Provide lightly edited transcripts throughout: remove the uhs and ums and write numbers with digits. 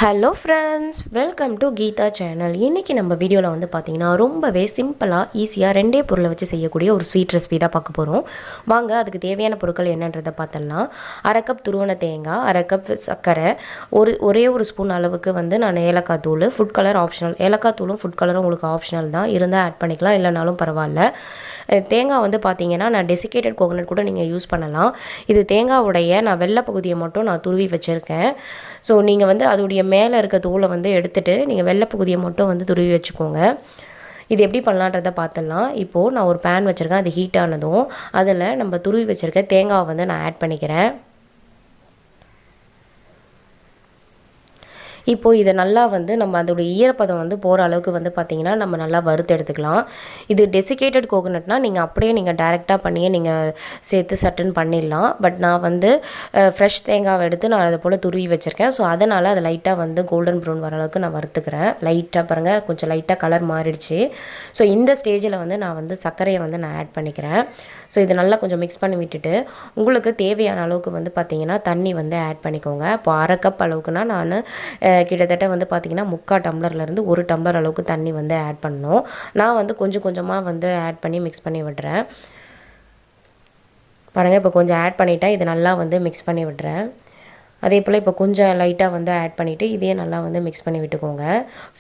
Hello friends, welcome to Geetha Channel. இன்னைக்கு நம்ம வீடியோல வந்து பாத்தீங்கன்னா ரொம்பவே சிம்பிளா ஈஸியா ரெண்டே பொருளை வச்சு செய்யக்கூடிய ஒரு ஸ்வீட் ரெசிபி தான் பார்க்க போறோம். வாங்க அதுக்கு தேவையான பொருட்கள் என்னன்றதை பார்த்தலாம். 1/2 கப் துருவன தேங்காய், 1/2 கப் சர்க்கரை, ஒரே ஒரு ஸ்பூன் அளவுக்கு வந்து நான் ஏலக்காய் தூள், ஃபுட் கலர் ஆப்ஷனல். ஏலக்காய் தூளும் ஃபுட் கலரும் உங்களுக்கு ஆப்ஷனல் தான், இருந்தால் ஆட் பண்ணிக்கலாம், இல்லைனாலும் பரவாயில்ல. தேங்காய் வந்து பார்த்தீங்கன்னா நான் டெசிகேட்டட் கோகனட் கூட நீங்கள் யூஸ் பண்ணலாம். இது தேங்காவுடைய நான் வெள்ளை பகுதியை மட்டும் நான் துருவி வச்சுருக்கேன். ஸோ நீங்கள் வந்து அதோடைய மேலே இருக்க தூளை வந்து எடுத்துகிட்டு நீங்கள் வெள்ளை பகுதியை மட்டும் வந்து துருவி வச்சுக்கோங்க. இது எப்படி பண்ணலான்றதை பார்த்துடலாம். இப்போது நான் ஒரு பேன் வச்சுருக்கேன், அது ஹீட் ஆனதும் அதில் நம்ம துருவி வச்சுருக்க தேங்காவை வந்து நான் ஆட் பண்ணிக்கிறேன். இப்போது இதை நல்லா வந்து நம்ம அதோடைய ஈரப்பதம் வந்து போகிற அளவுக்கு வந்து பார்த்திங்கன்னா நம்ம நல்லா வறுத்து எடுத்துக்கலாம். இது டெசிகேட்டட் கோகனட்னால் நீங்கள் அப்படியே நீங்கள் டைரெக்டாக பண்ணியே நீங்கள் சேர்த்து சட்டுன்னு பண்ணிடலாம். பட் நான் வந்து ஃப்ரெஷ் தேங்காவை எடுத்து நான் அதை போல் துருவி வச்சுருக்கேன். ஸோ அதனால் அதை லைட்டாக வந்து கோல்டன் ப்ரௌன் வர அளவுக்கு நான் வறுத்துக்கிறேன். லைட்டாக பாருங்கள், கொஞ்சம் லைட்டாக கலர் மாறிடுச்சு. ஸோ இந்த ஸ்டேஜில் வந்து நான் வந்து சர்க்கரையை வந்து நான் ஆட் பண்ணிக்கிறேன். ஸோ இதை நல்லா கொஞ்சம் மிக்ஸ் பண்ணி விட்டுட்டு உங்களுக்கு தேவையான அளவுக்கு வந்து பார்த்திங்கன்னா தண்ணி வந்து ஆட் பண்ணிக்கோங்க. இப்போ 1/2 கப் அளவுக்குனா நான் கிட்டத்தட்ட வந்து பார்த்திங்கன்னா 3/4 டம்ளர்லேருந்து 1 டம்ளர் அளவுக்கு தண்ணி வந்து ஆட் பண்ணணும். நான் வந்து கொஞ்சம் கொஞ்சமாக வந்து ஆட் பண்ணி மிக்ஸ் பண்ணி விடுறேன். பாருங்கள், இப்போ கொஞ்சம் ஆட் பண்ணிவிட்டேன், இதை நல்லா வந்து மிக்ஸ் பண்ணி விடுறேன். அதே போல் இப்போ கொஞ்சம் லைட்டாக வந்து ஆட் பண்ணிவிட்டு இதே நல்லா வந்து மிக்ஸ் பண்ணி விட்டுக்கோங்க.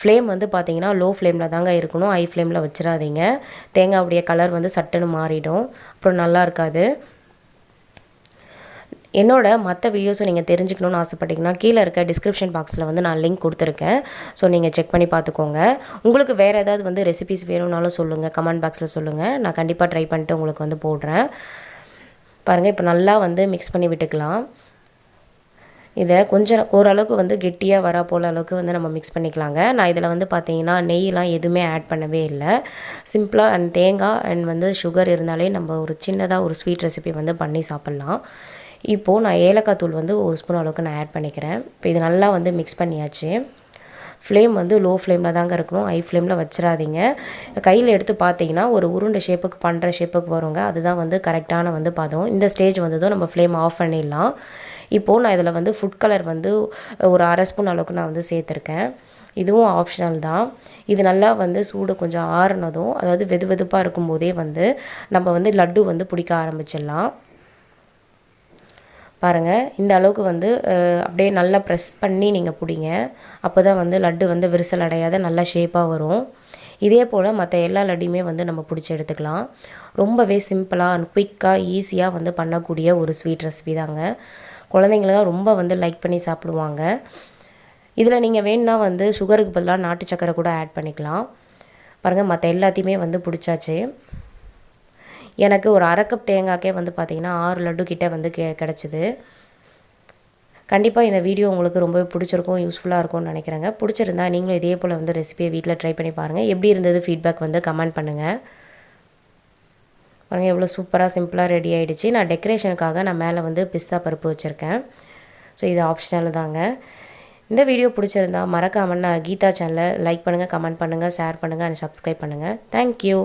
ஃப்ளேம் வந்து பார்த்திங்கன்னா லோ ஃப்ளேமில் தாங்க இருக்கணும், ஹை ஃப்ளேமில் வச்சிடாதீங்க. தேங்காவுடைய கலர் வந்து சட்டுன்னு மாறிடும், அப்புறம் நல்லா இருக்காது. என்னோட மற்ற வீடியோஸும் நீங்கள் தெரிஞ்சுக்கணுன்னு ஆசைப்பட்டீங்கன்னா கீழே இருக்க டிஸ்கிரிப்ஷன் பாக்ஸில் வந்து நான் லிங்க் கொடுத்துருக்கேன். ஸோ நீங்கள் செக் பண்ணி பார்த்துக்கோங்க. உங்களுக்கு வேறு ஏதாவது வந்து ரெசிபிஸ் வேணும்னாலும் சொல்லுங்கள், கமெண்ட் பாக்ஸில் சொல்லுங்கள். நான் கண்டிப்பாக ட்ரை பண்ணிட்டு உங்களுக்கு வந்து போடுறேன். பாருங்கள், இப்போ நல்லா வந்து மிக்ஸ் பண்ணி விட்டுக்கலாம். இதை கொஞ்சம் ஓரளவுக்கு வந்து கெட்டியாக வர போல் அளவுக்கு வந்து நம்ம மிக்ஸ் பண்ணிக்கலாங்க. நான் இதில் வந்து பார்த்தீங்கன்னா நெய்லாம் எதுவுமே ஆட் பண்ணவே இல்லை. சிம்பிளாக அண்ட் தேங்காய் அண்ட் வந்து சுகர் இருந்தாலே நம்ம ஒரு சின்னதாக ஒரு ஸ்வீட் ரெசிபி வந்து பண்ணி சாப்பிட்லாம். இப்போது நான் ஏலக்காய் தூள் வந்து 1 ஸ்பூன் அளவுக்கு நான் ஆட் பண்ணிக்கிறேன். இப்போ இது நல்லா வந்து மிக்ஸ் பண்ணியாச்சு. ஃப்ளேம் வந்து லோ ஃப்ளேமில் தாங்க இருக்கணும், ஹை ஃப்ளேமில் வச்சிடாதீங்க. கையில் எடுத்து பார்த்தீங்கன்னா ஒரு உருண்டை ஷேப்புக்கு பண்ணுற ஷேப்புக்கு வருங்க, அதுதான் வந்து கரெக்டான வந்து பதம். இந்த ஸ்டேஜ் வந்ததும் நம்ம ஃப்ளேம் ஆஃப் பண்ணிடலாம். இப்போது நான் இதில் வந்து ஃபுட் கலர் வந்து ஒரு 1/2 ஸ்பூன் அளவுக்கு நான் வந்து சேர்த்துருக்கேன். இதுவும் ஆப்ஷனல் தான். இது நல்லா வந்து சூடு கொஞ்சம் ஆறுனதும், அதாவது வெது வெதுப்பாக இருக்கும்போதே வந்து நம்ம வந்து லட்டு வந்து பிடிக்க ஆரம்பிச்சிடலாம். பாருங்கள், இந்த அளவுக்கு வந்து அப்படியே நல்லா ப்ரெஸ் பண்ணி நீங்கள் பிடிங்க. அப்போ தான் வந்து லட்டு வந்து விரிசல் அடையாத நல்லா ஷேப்பாக வரும். இதே போல் மற்ற எல்லா லட்டையுமே வந்து நம்ம பிடிச்சி எடுத்துக்கலாம். ரொம்பவே சிம்பிளாக அண்ட் குயிக்காக ஈஸியாக வந்து பண்ணக்கூடிய ஒரு ஸ்வீட் ரெசிபி தாங்க. குழந்தைங்களாம் ரொம்ப வந்து லைக் பண்ணி சாப்பிடுவாங்க. இதில் நீங்கள் வேணுன்னா வந்து சுகருக்கு பதிலாக நாட்டு சக்கரை கூட ஆட் பண்ணிக்கலாம். பாருங்கள், மற்ற எல்லாத்தையுமே வந்து பிடிச்சாச்சு. எனக்கு ஒரு 1/2 கப் தேங்காய்க்கே வந்து பார்த்திங்கன்னா 6 லட்டு கிட்டே வந்து கிடச்சிது. கண்டிப்பாக இந்த வீடியோ உங்களுக்கு ரொம்பவே பிடிச்சிருக்கும், யூஸ்ஃபுல்லாக இருக்கும்னு நினைக்கிறேங்க. பிடிச்சிருந்தா நீங்களும் இதே போல் வந்து ரெசிபியை வீட்டில் ட்ரை பண்ணி பாருங்கள். எப்படி இருந்தது ஃபீட்பேக் வந்து கமெண்ட் பண்ணுங்கள். பாருங்கள், எவ்வளோ சூப்பராக சிம்பிளாக ரெடி ஆகிடுச்சு. நான் டெக்கரேஷனுக்காக நான் மேலே வந்து பிஸ்தா பருப்பு வச்சுருக்கேன். ஸோ இது ஆப்ஷனல் தாங்க. இந்த வீடியோ பிடிச்சிருந்தா மறக்காமல் நான் கீதா சேனலை லைக் பண்ணுங்கள், கமெண்ட் பண்ணுங்கள், ஷேர் பண்ணுங்கள் அண்ட் சப்ஸ்கிரைப் பண்ணுங்கள். தேங்க்யூ.